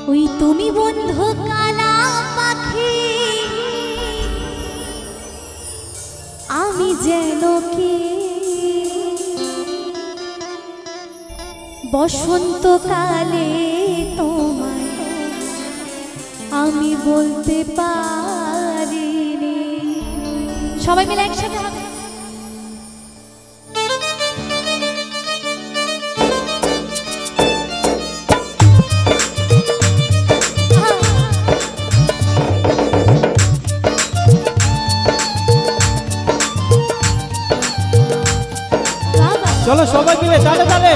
ওই তুমি বন্ধু কালা পাখি, আমি যেন কি বসন্তকালে তোমায় আমি বলতে পারিনি। সবাই মিলে একসাথে হবে। চলো সবাই মিলে তালে তালে।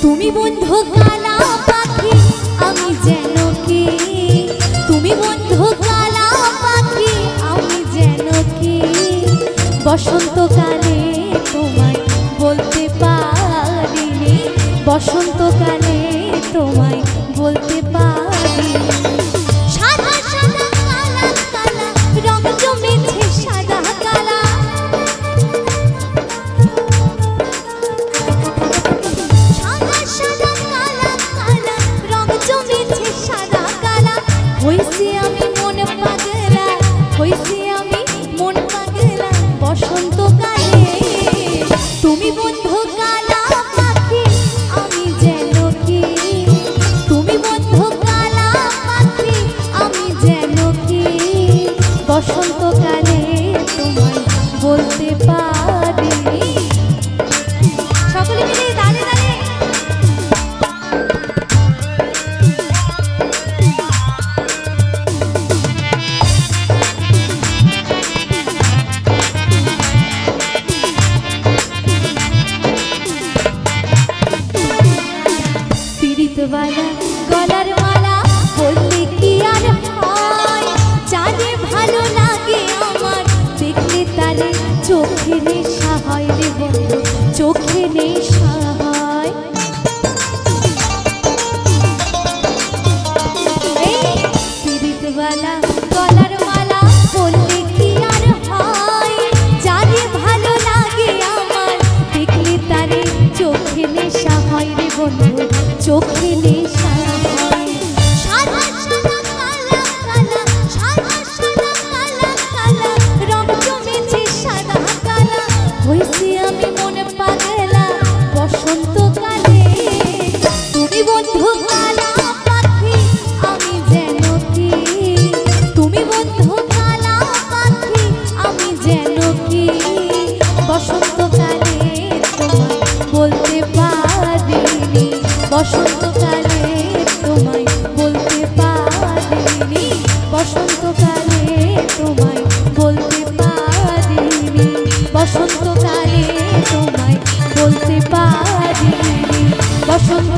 তুমি বন্ধু কালা পাখি, আমি যেন কি, তুমি বন্ধু কালা পাখি, আমি যেন কি বসন্তকালে তোমায় বলতে পারিনি, বসন্তকালে তোমায় বলতে পারিনি। সাদা সাদা কালা কালা রং জমেছে সাদা কালা, সাদা সাদা কালা কালা রং জমেছে সাদা কালা। হইছি আমি মন পাগলা, হইছি আমি মন পাগলা বসন্তকালে। তুমি বন্ধু কালা পাখি, আমি যেন কি, তুমি বন্ধু কালা পাখি, আমি যেন কি বসন্তকালে তোমায় বলতে পারিনি। সকলে মিলে দাঁড়িয়ে দাঁড়িয়ে পিরিতওয়ালা গলার মালা বললে কি আর হয়, জানে ভালো লাগে আমার দেখলে তারে চোখে নেশা হয় রে বন্ধু, চোখে নেশা হয়। এই পিরিতওয়ালা গলার মালা বললে কি আর হয়, জানে ভালো লাগে আমার দেখলে তারে চোখে নেশা হয় রে বন্ধু, চোখে নেশা হয়। সাদা সাদা কালা কালা, সাদা সাদা কালা কালা রং জমেছে সাদা কালা। হইছি আমি মন পাগলা বসন্তকালে। তুমি বন্ধু কালা পাখি, আমি যেন কি, তুমি বন্ধু কালা পাখি, আমি যেন কি বসন্তকালে তোমায় বলতে পারিনি, বসন্তকালে তোমায় বলতে পারিনি, বসন্তকালে তোমায় বলতে পারিনি, বসন্তকালে তোমায় বলতে পারিনি, বসন্ত